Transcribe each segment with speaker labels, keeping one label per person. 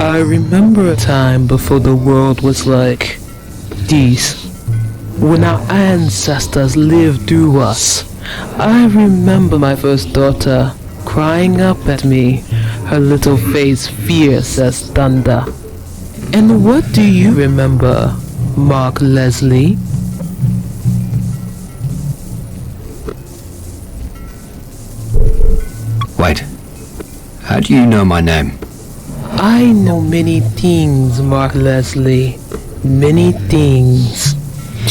Speaker 1: I remember a time before the world was like this, when our ancestors lived through us. I remember my first daughter crying up at me, her little face fierce as thunder. And what do you remember, Mark Leslie?
Speaker 2: Wait, how do you know my name?
Speaker 1: I know many things, Mark Leslie. Many things.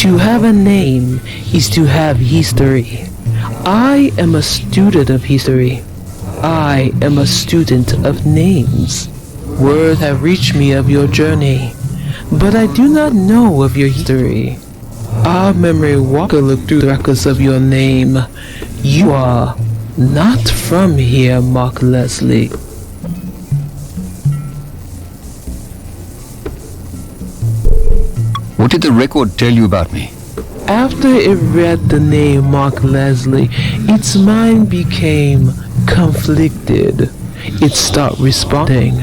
Speaker 1: To have a name is to have history. I am a student of history. I am a student of names. Word have reached me of your journey, but I do not know of your history. Our memory walker looked through the records of your name. You are not from here, Mark Leslie.
Speaker 2: What did the record tell you about me?
Speaker 1: After it read the name Mark Leslie, its mind became conflicted. It stopped responding.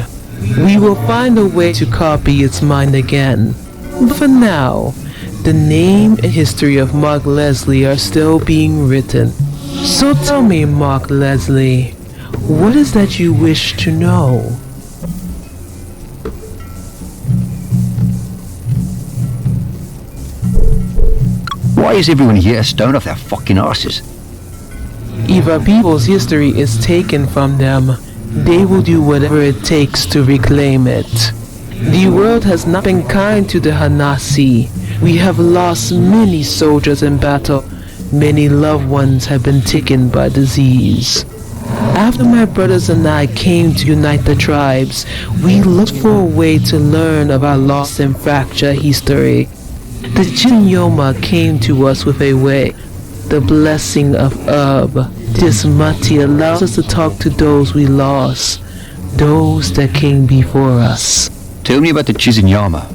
Speaker 1: We will find a way to copy its mind again. But for now, the name and history of Mark Leslie are still being written. So tell me, Mark Leslie, what is that you wish to know?
Speaker 2: Why is everyone here stoned off their fucking asses?
Speaker 1: If a people's history is taken from them, they will do whatever it takes to reclaim it. The world has not been kind to the Hanasi. We have lost many soldiers in battle. Many loved ones have been taken by disease. After my brothers and I came to unite the tribes, we looked for a way to learn of our lost and fractured history. The Jinyoma came to us with a way, the blessing of herb. This Mati allows us to talk to those we lost, those that came before us.
Speaker 2: Tell me about the Chizinyama.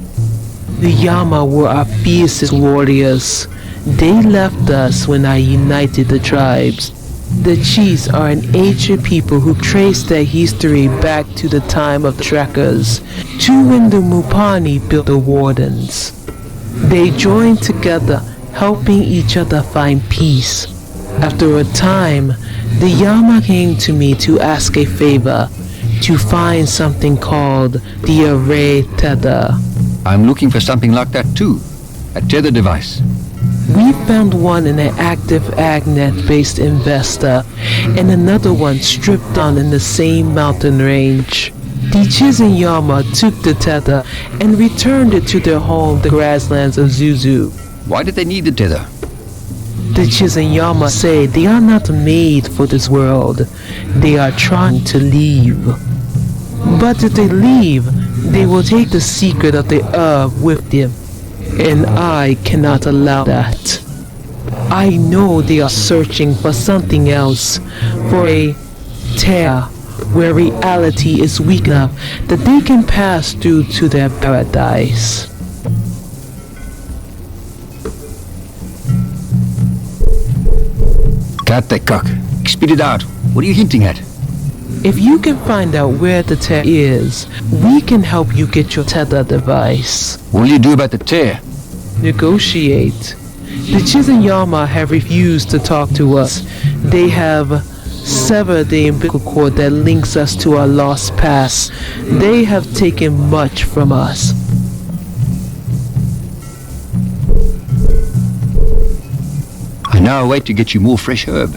Speaker 1: The Yama were our fiercest warriors. They left us when I united the tribes. The Chis are an ancient people who trace their history back to the time of the trackers, to when the Mupani built the wardens. They joined together, helping each other find peace. After a time, the Yama came to me to ask a favor, to find something called the array tether.
Speaker 2: I'm looking for something like that too, a tether device.
Speaker 1: We found one in an active Agnet-based investor, and another one stripped down in the same mountain range. The Chizinyama took the tether and returned it to their home, the grasslands of Zuzu.
Speaker 2: Why did they need the tether?
Speaker 1: The Chizinyama say they are not made for this world. They are trying to leave. But if they leave, they will take the secret of the herb with them. And I cannot allow that. I know they are searching for something else, for a tear where reality is weak enough that they can pass through to their paradise.
Speaker 2: Cut the cock. Spit it out. What are you hinting at?
Speaker 1: If you can find out where the tear is, we can help you get your tether device.
Speaker 2: What will you do about the tear?
Speaker 1: Negotiate. The Chizinyama have refused to talk to us. They have severed the umbilical cord that links us to our lost past. They have taken much from us.
Speaker 2: I know a way to get you more fresh herb.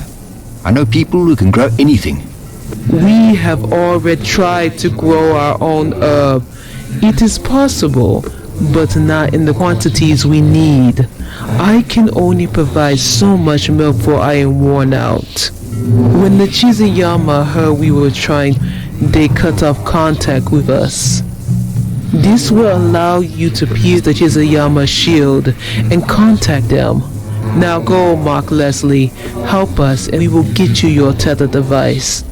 Speaker 2: I know people who can grow anything.
Speaker 1: We have already tried to grow our own herb. It is possible, but not in the quantities we need. I can only provide so much milk for I am worn out. When the Chizinyama heard we were trying, they cut off contact with us. This will allow you to pierce the Chizinyama shield and contact them. Now go, Mark Leslie, help us and we will get you your tether device.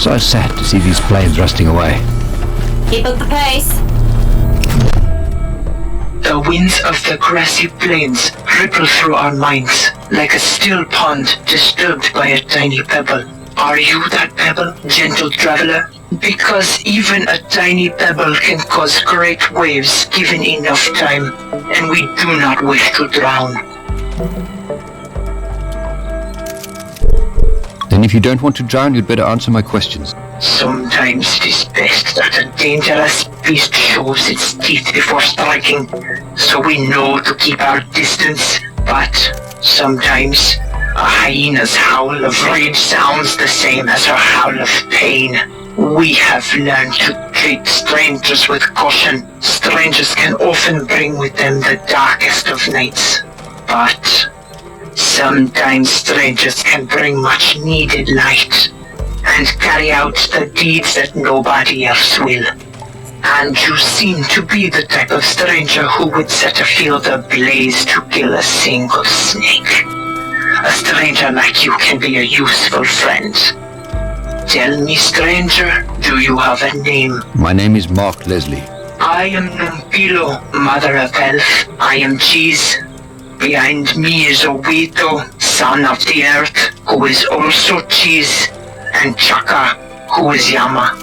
Speaker 2: So sad to see these planes rusting away.
Speaker 3: Keep up the pace.
Speaker 4: The winds of the grassy plains ripple through our minds like a still pond disturbed by a tiny pebble. Are you that pebble, gentle traveler? Because even a tiny pebble can cause great waves given enough time, and we do not wish to drown.
Speaker 2: Then if you don't want to drown, you'd better answer my questions.
Speaker 4: Sometimes it is best that a dangerous beast shows its teeth before striking, so we know to keep our distance, but sometimes a hyena's howl of rage sounds the same as her howl of pain. We have learned to treat strangers with caution. Strangers can often bring with them the darkest of nights, but sometimes strangers can bring much needed light and carry out the deeds that nobody else will. And you seem to be the type of stranger who would set a field ablaze to kill a single snake. A stranger like you can be a useful friend. Tell me, stranger, do you have a name?
Speaker 2: My name is Mark Leslie.
Speaker 4: I am Numpilo, mother of elf. I am Cheese. Behind me is Owito, son of the earth, who is also Cheese, and Chaka, who is Yama.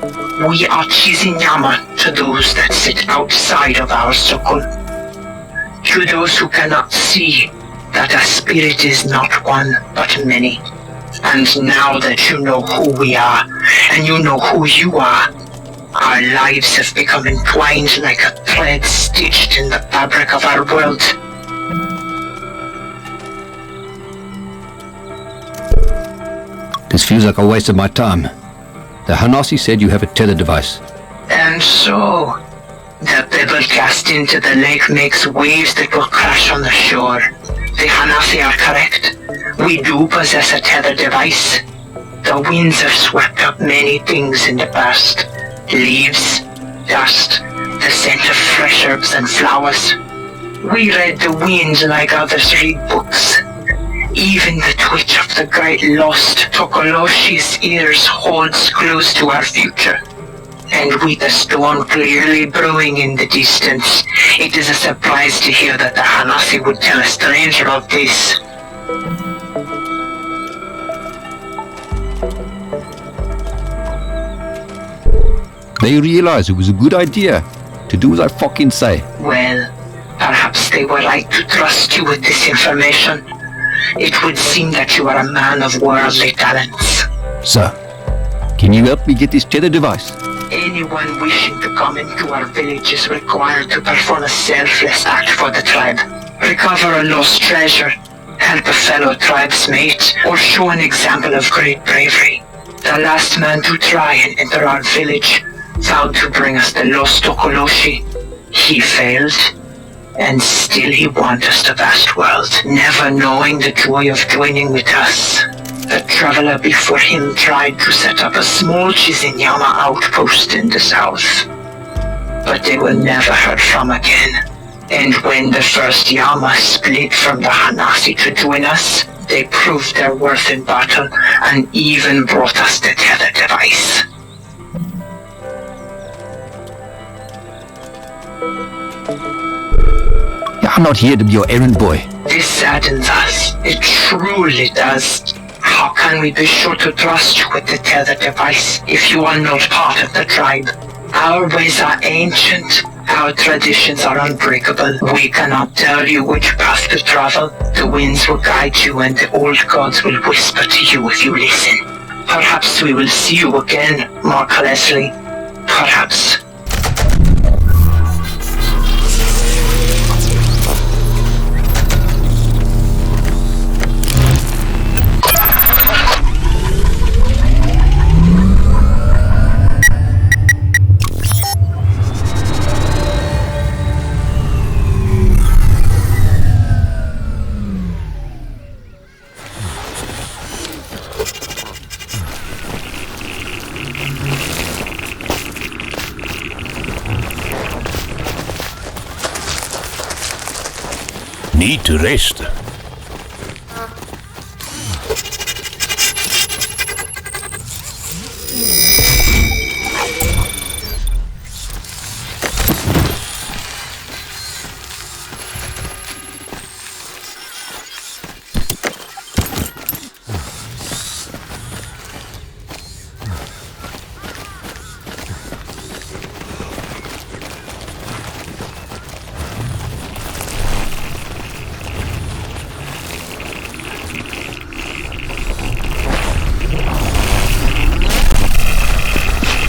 Speaker 4: We are Cheese and Yama to those that sit outside of our circle. To those who cannot see that a spirit is not one, but many. And now that you know who we are, and you know who you are, our lives have become entwined like a thread stitched in the fabric of our world.
Speaker 2: This feels like a waste of my time. The Hanasi said you have a tether device.
Speaker 4: And so, the pebble cast into the lake makes waves that will crash on the shore. The Hanasi are correct. We do possess a tether device. The winds have swept up many things in the past. Leaves, dust, the scent of fresh herbs and flowers. We read the wind like others read books. Even the twitch of the great lost Tokoloshi's ears holds clues to our future. And with the storm clearly brewing in the distance, it is a surprise to hear that the Hanasi would tell a stranger of this.
Speaker 2: They realized it was a good idea to do as I fucking say.
Speaker 4: Well, perhaps they were right to trust you with this information. It would seem that you are a man of worldly talents.
Speaker 2: Sir, can you help me get this tether device?
Speaker 4: Anyone wishing to come into our village is required to perform a selfless act for the tribe. Recover a lost treasure, help a fellow tribesmate, or show an example of great bravery. The last man to try and enter our village vowed to bring us the lost Tokoloshi. He failed, and still he wanders us the vast world, never knowing the joy of joining with us. The traveler before him tried to set up a small Chizinyama outpost in the south, but they were never heard from again. And when the first Yama split from the Hanasi to join us, they proved their worth in battle and even brought us the tether device.
Speaker 2: I'm not here to be your errand boy.
Speaker 4: This saddens us. It truly does. How can we be sure to trust you with the tether device if you are not part of the tribe? Our ways are ancient. Our traditions are unbreakable. We cannot tell you which path to travel. The winds will guide you and the old gods will whisper to you if you listen. Perhaps we will see you again, Mark Leslie. Perhaps.
Speaker 5: Need to rest.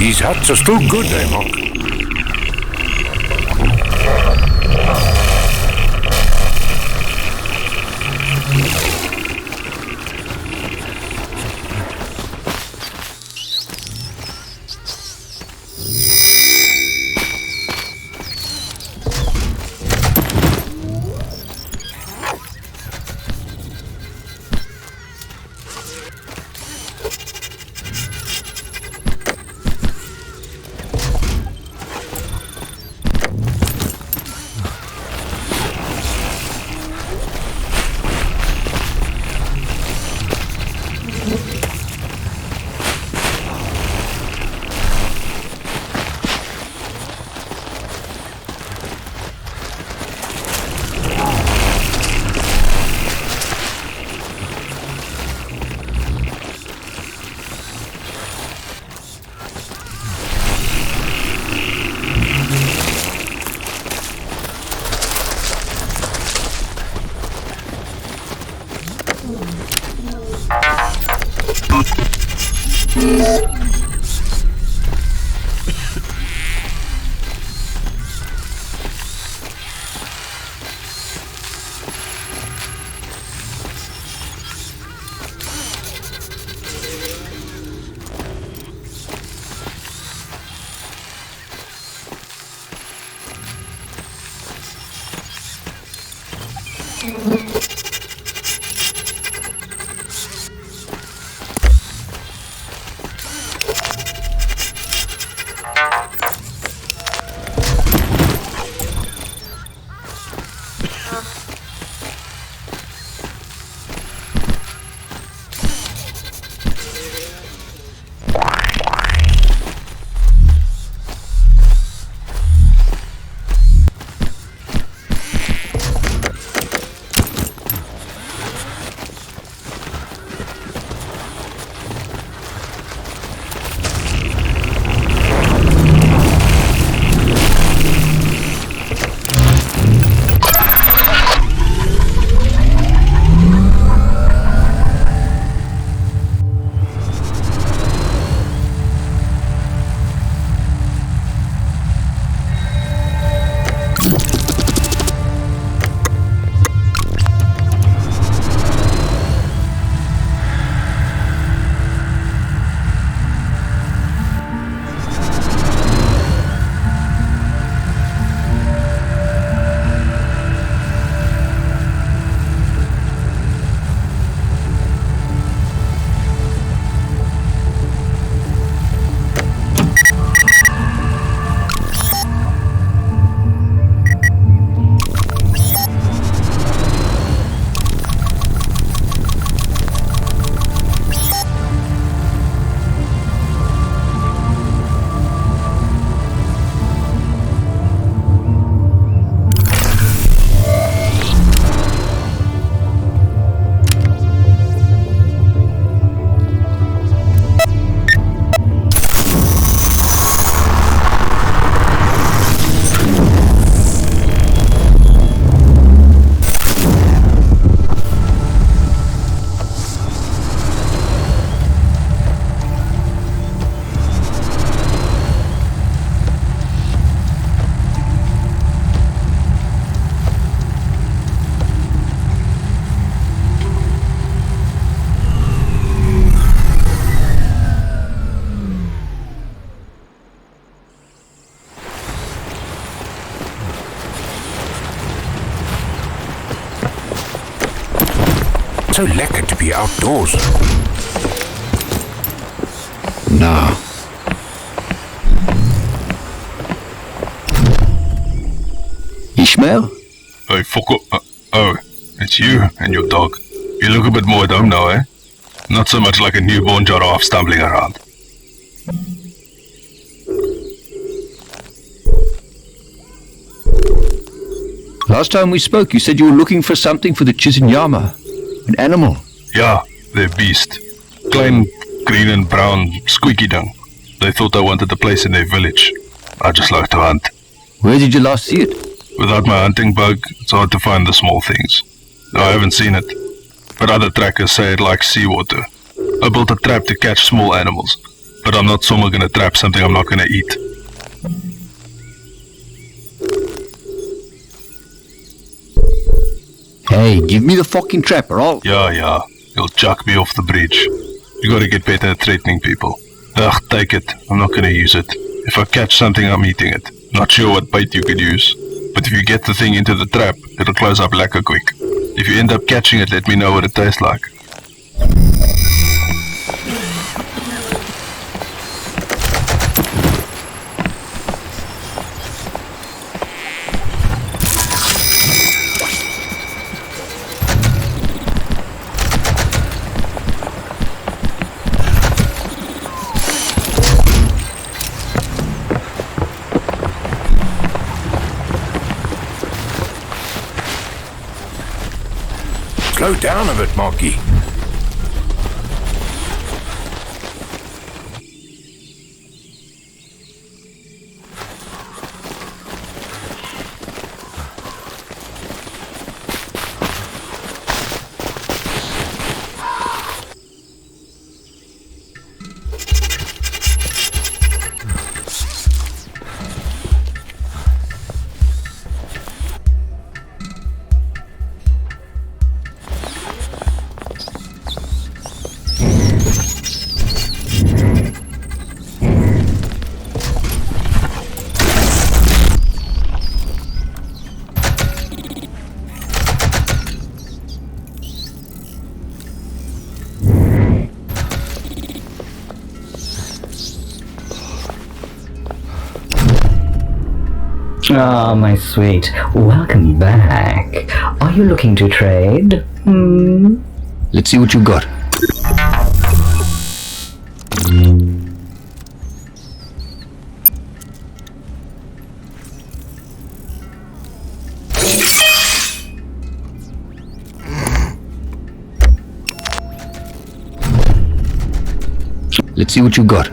Speaker 5: These huts are still good, eh, Mark? so lekker to be outdoors.
Speaker 2: No. Ishmael?
Speaker 6: Hey, fuck up. Oh, it's you and your dog. You look a bit more at home now, eh? Not so much like a newborn giraffe stumbling around.
Speaker 2: Last time we spoke, you said you were looking for something for the Chizinyama. An animal.
Speaker 6: Yeah, they're beast. Klein, green and brown, squeaky dung. They thought I wanted a place in their village. I just like to hunt.
Speaker 2: Where did you last see it?
Speaker 6: Without my hunting bug, it's hard to find the small things. I haven't seen it, but other trackers say it likes seawater. I built a trap to catch small animals, but I'm not someone gonna trap something I'm not gonna eat.
Speaker 2: Hey, give me the fucking trap, or I'll...
Speaker 6: Yeah, you'll chuck me off the bridge. You gotta get better at threatening people. Ugh, take it. I'm not gonna use it. If I catch something, I'm eating it. Not sure what bait you could use. But if you get the thing into the trap, it'll close up lekker quick. If you end up catching it, let me know what it tastes like.
Speaker 5: Slow down a bit, Marky.
Speaker 7: Ah, my sweet, welcome back. Are you looking to trade?
Speaker 2: Let's see what you got. Let's see what you got.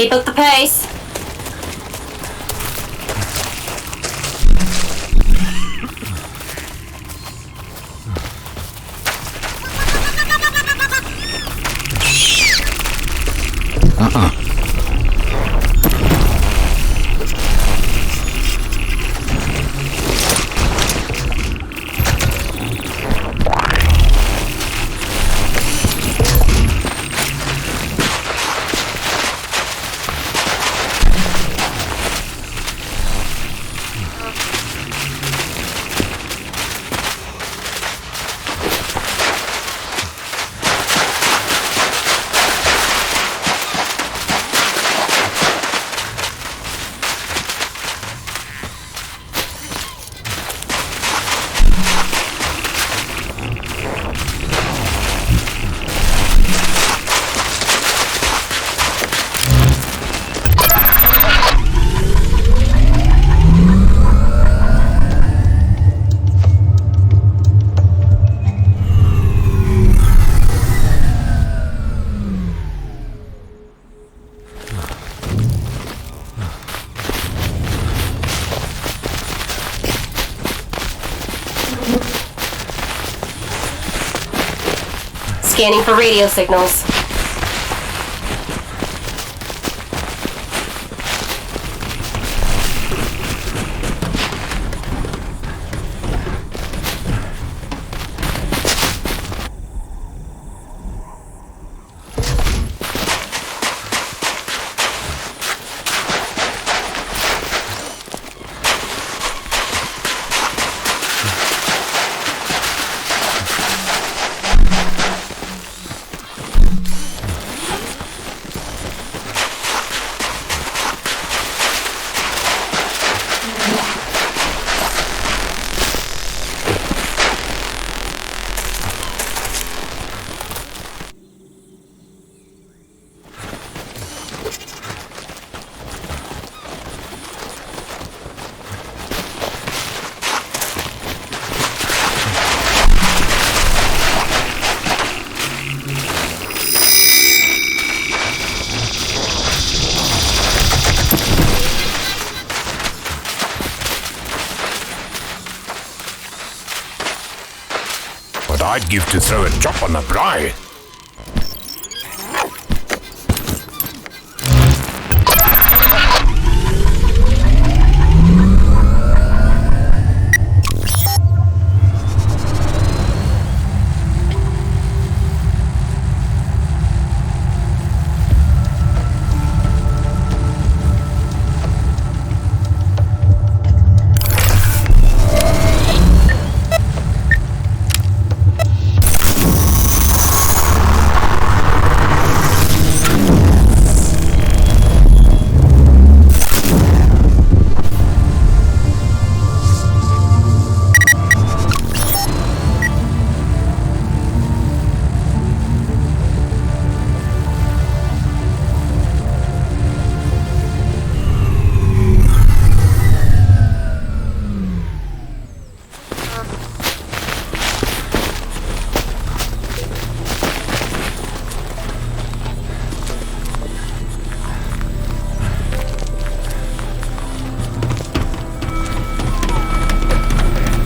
Speaker 3: Keep up the pace. Scanning for radio signals.
Speaker 5: What I'd give to throw a chop on the braai.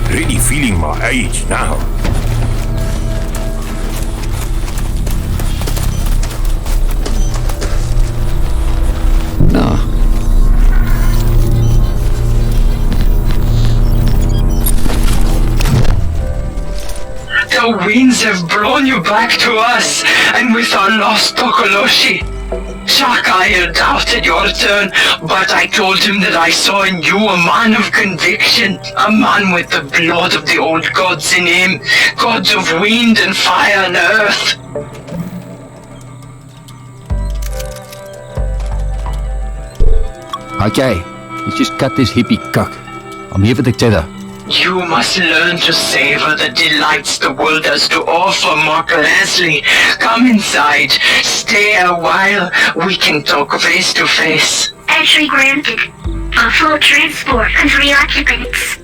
Speaker 5: Really feeling my age now.
Speaker 2: No.
Speaker 4: The winds have blown you back to us, and with our lost Tokoloshi. Shakair doubted your return, but I told him that I saw in you a man of conviction, a man with the blood of the old gods in him, gods of wind and fire and earth.
Speaker 2: Okay, let's just cut this hippie cuck. I'm here for the tether.
Speaker 4: You must learn to savor the delights the world has to offer, Mark Leslie. Come inside, stay a while, we can talk face to face.
Speaker 8: Entry granted. A full transport and 3 occupants.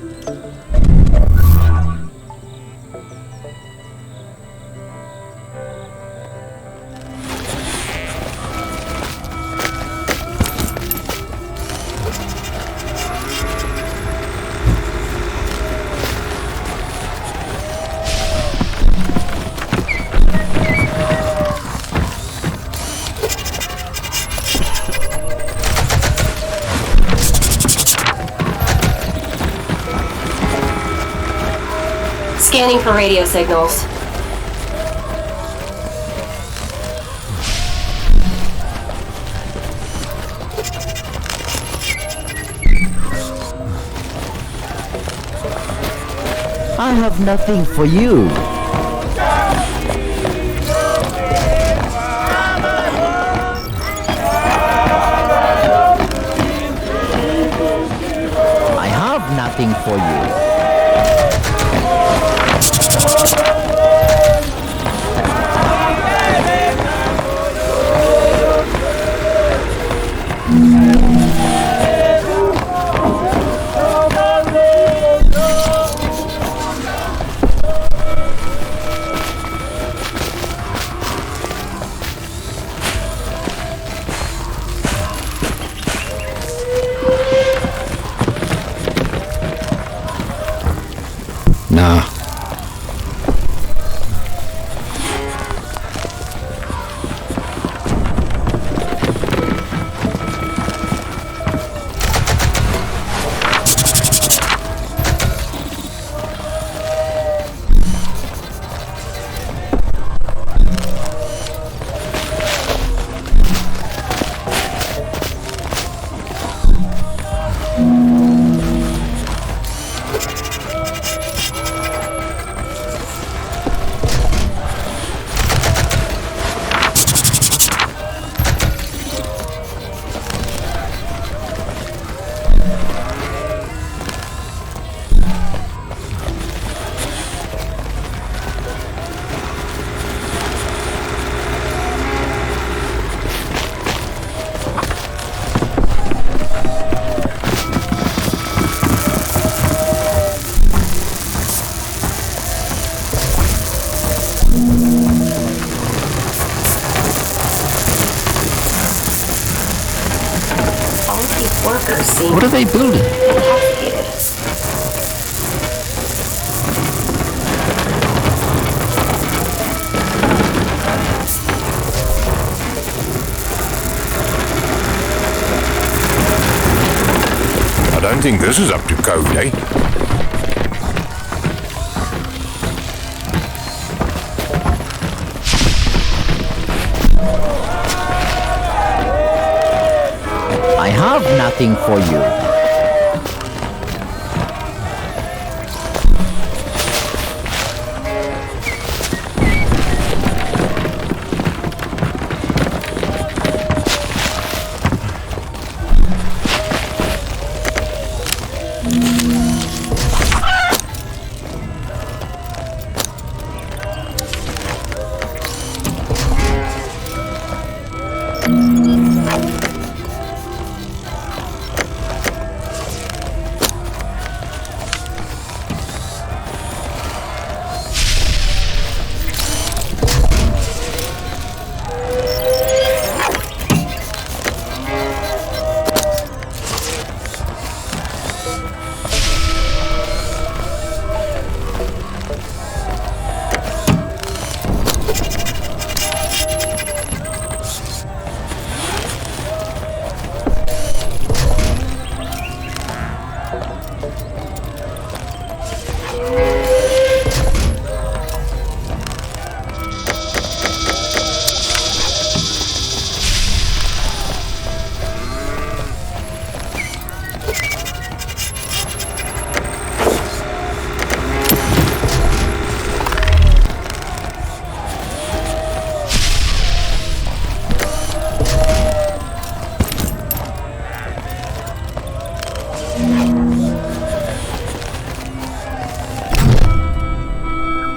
Speaker 3: Scanning for radio signals.
Speaker 9: I have nothing for you. I have nothing for you.
Speaker 2: Nah.
Speaker 3: Workers seem
Speaker 2: What are they building?
Speaker 3: intoxicated.
Speaker 5: I don't think this is up to code, eh?
Speaker 9: I have nothing for you.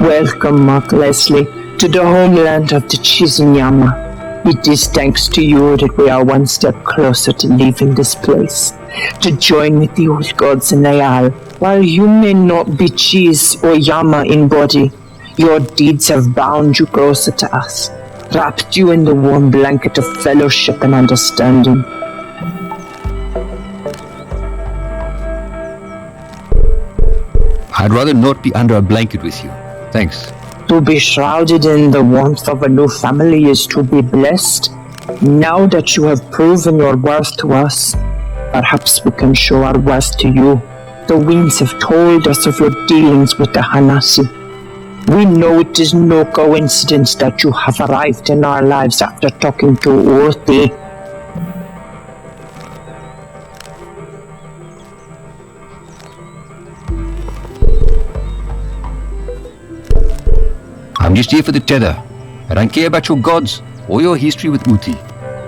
Speaker 4: Welcome, Mark Leslie, to the homeland of the Chizunyama. It is thanks to you that we are one step closer to leaving this place, to join with the old gods in Ayal. While you may not be Chiz or Yama in body, your deeds have bound you closer to us, wrapped you in the warm blanket of fellowship and understanding.
Speaker 2: I'd rather not be under a blanket with you. Thanks.
Speaker 4: To be shrouded in the warmth of a new family is to be blessed. Now that you have proven your worth to us, perhaps we can show our worth to you. The winds have told us of your dealings with the Hanasi, We know it is no coincidence that you have arrived in our lives after talking to Orthe.
Speaker 2: I'm just here for the tether. I don't care about your gods or your history with Uti.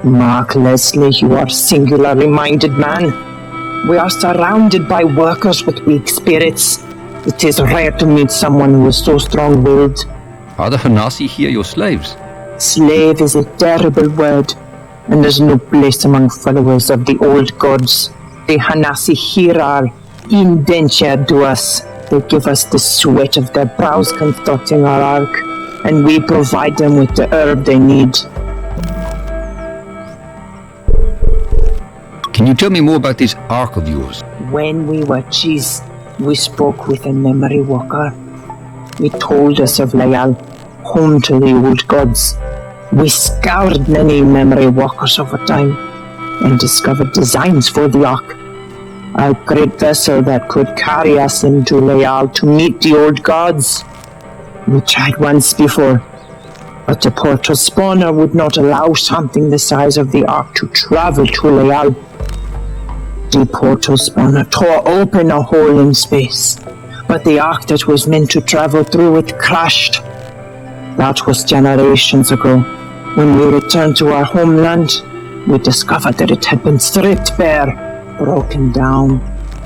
Speaker 4: Mark Leslie, you are a singularly minded man. We are surrounded by workers with weak spirits. It is rare to meet someone who is so strong-willed.
Speaker 2: Are the Hanasi here your slaves?
Speaker 4: Slave is a terrible word, and there's no place among followers of the old gods. The Hanasi here are indentured to us. They give us the sweat of their brows constructing our ark, and we provide them with the herb they need.
Speaker 2: Can you tell me more about this ark of yours?
Speaker 4: When we were cheese, we spoke with a memory walker. He told us of Layal, home to the old gods. We scoured many memory walkers over time and discovered designs for the ark. A great vessel that could carry us into Layal to meet the old gods. We tried once before, but the portal spawner would not allow something the size of the ark to travel to Layal. The portal spawner tore open a hole in space, but the ark that was meant to travel through it crashed. That was generations ago. When we returned to our homeland, we discovered that it had been stripped bare, broken down,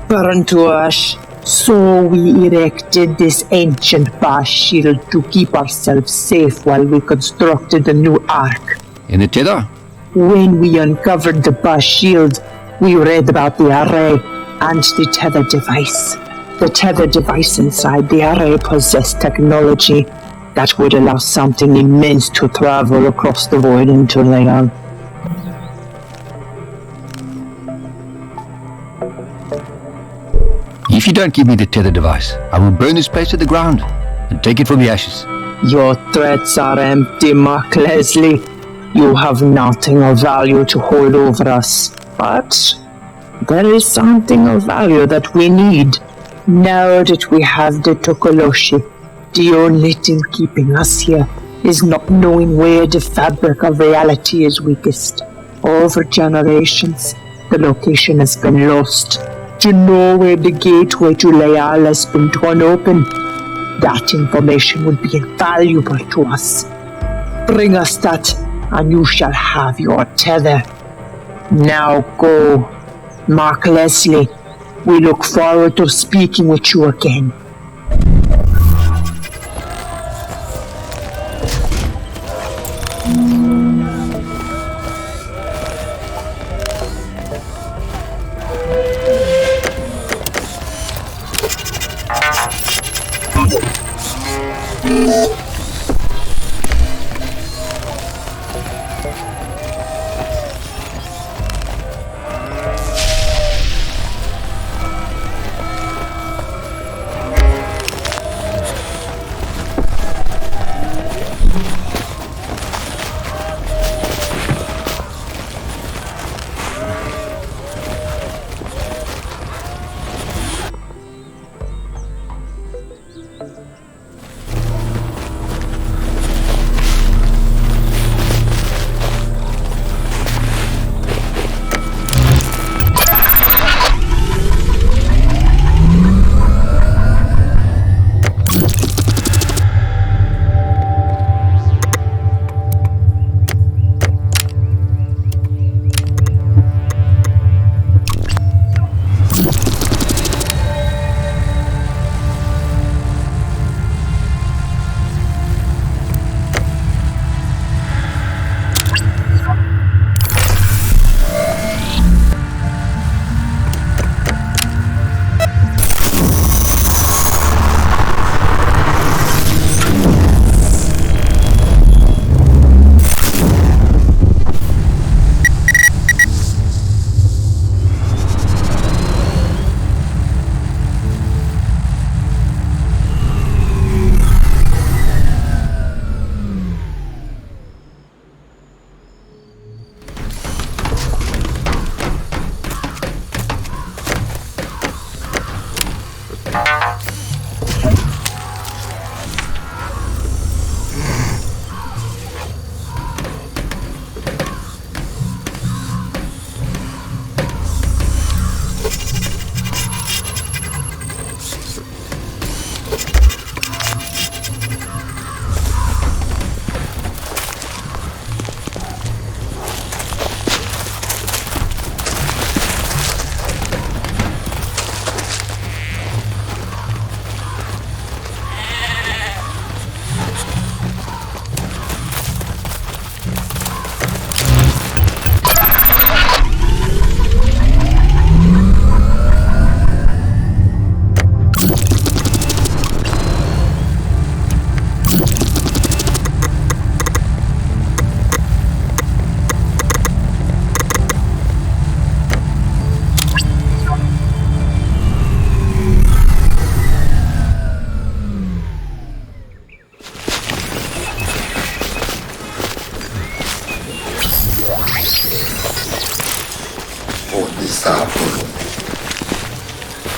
Speaker 4: burned to ash. So we erected this ancient bar shield to keep ourselves safe while we constructed a new ark.
Speaker 2: In the tether?
Speaker 4: When we uncovered the bar shield, we read about the array and the tether device. The tether device inside the array possessed technology that would allow something immense to travel across the void into Layal.
Speaker 2: If you don't give me the tether device, I will burn this place to the ground and take it from the ashes.
Speaker 4: Your threats are empty, Mark Leslie. You have nothing of value to hold over us. But there is something of value that we need. Now that we have the Tokoloshi, the only thing keeping us here is not knowing where the fabric of reality is weakest. Over generations, the location has been lost. To know where the gateway to Layal has been torn open, that information would be invaluable to us. Bring us that, and you shall have your tether. Now go, Mark Leslie. We look forward to speaking with you again.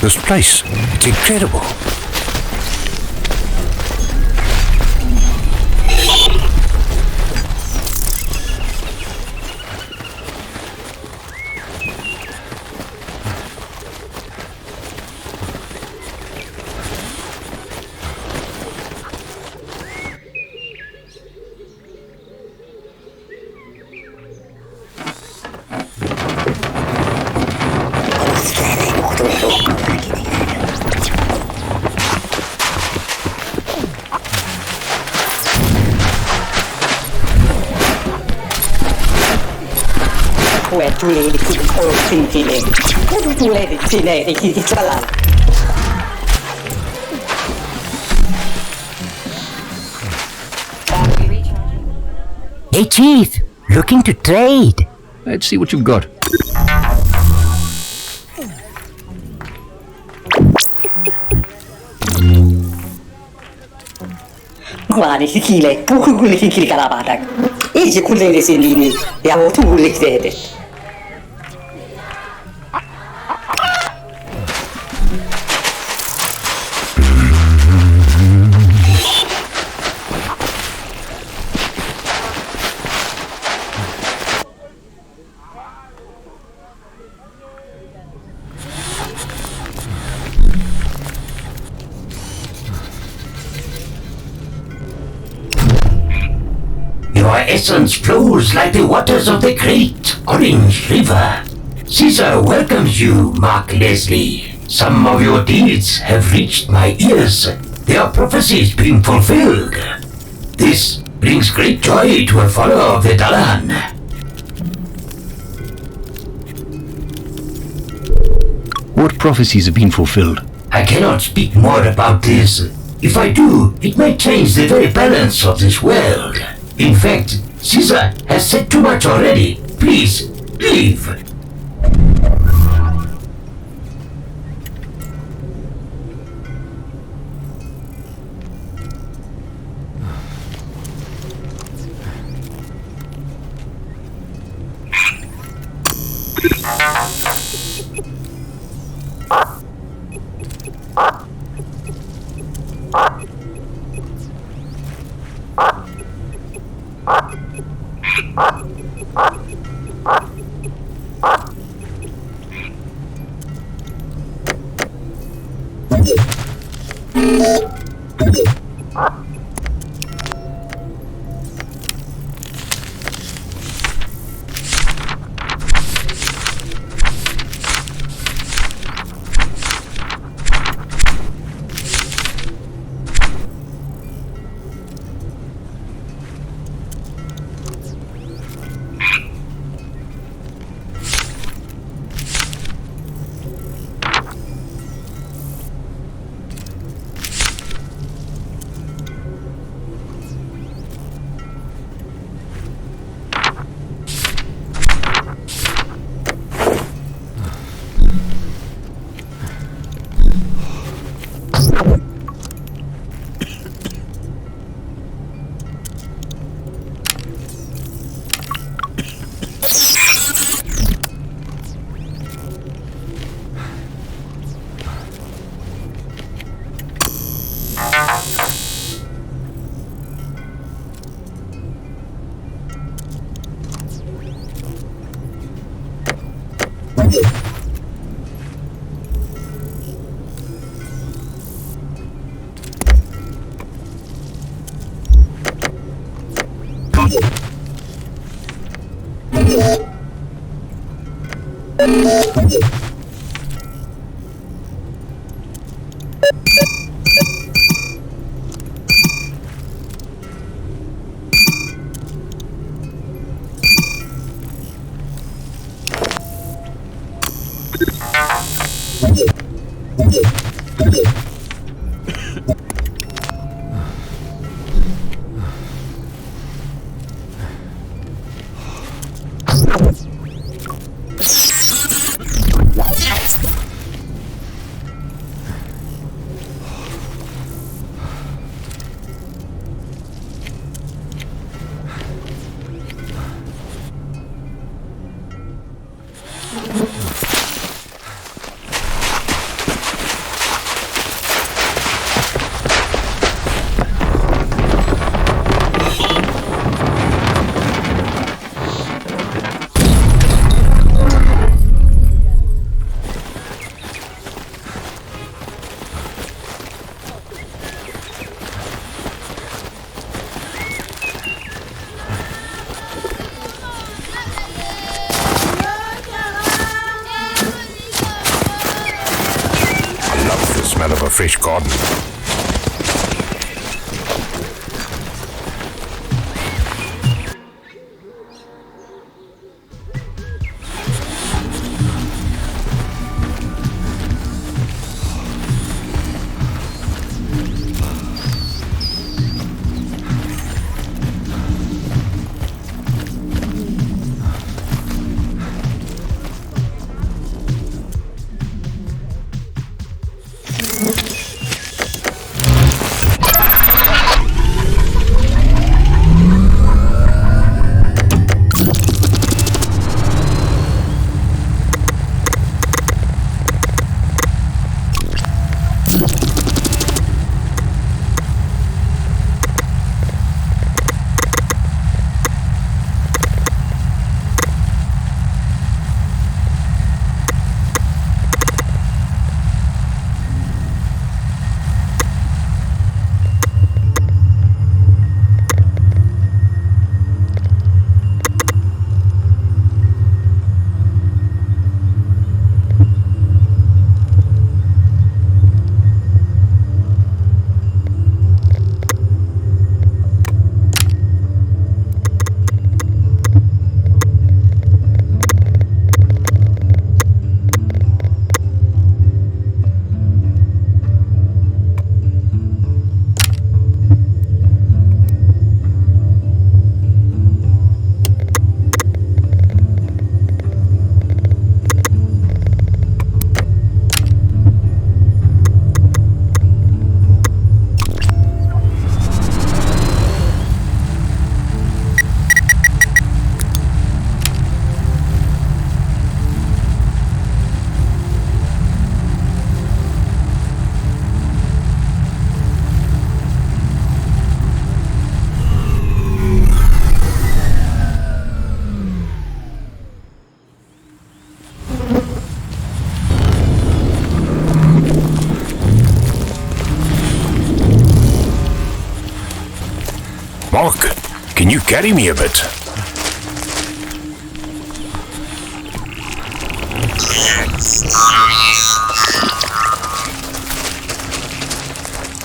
Speaker 5: This place, it's incredible.
Speaker 9: Hey Chief, looking to trade?
Speaker 2: Let's see what you've got.
Speaker 10: Guardi, si chile, kukulik kili kalabatak. Iji kulele sendini, ya wotu lekdede.
Speaker 11: Your essence flows like the waters of the great Orange River. Caesar welcomes you, Mark Leslie. Some of your deeds have reached my ears, their prophecies being fulfilled. This brings great joy to a follower of the Dalan.
Speaker 2: What prophecies have been fulfilled?
Speaker 11: I cannot speak more about this. If I do, it might change the very balance of this world. In fact, Caesar has said too much already. Please, leave.
Speaker 5: love the smell of a fresh garden. Mark, can you carry me a bit?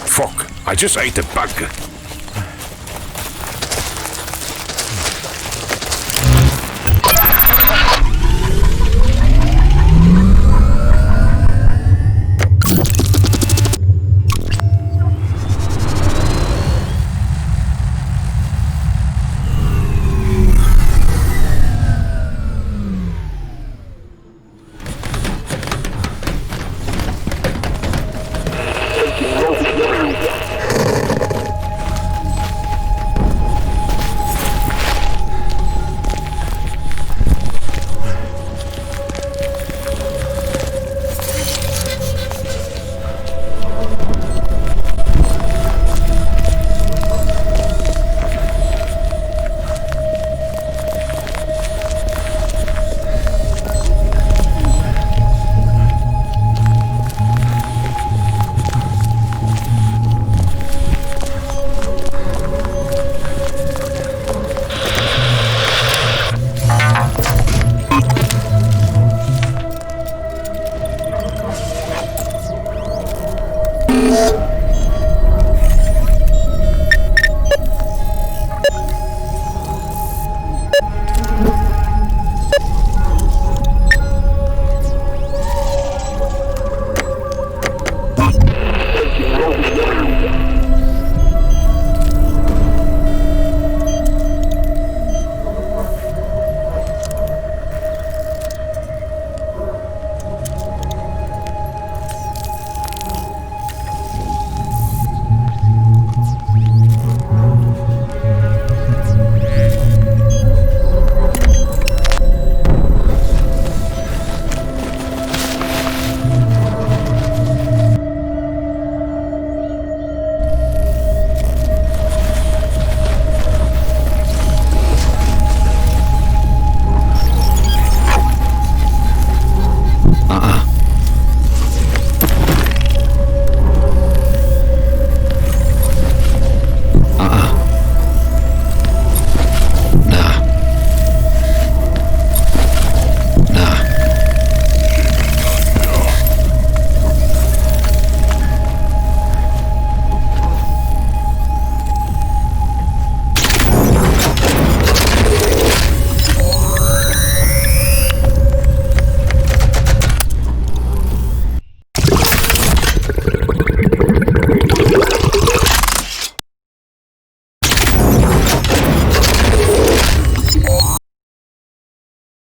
Speaker 5: Fuck, I just ate a bug.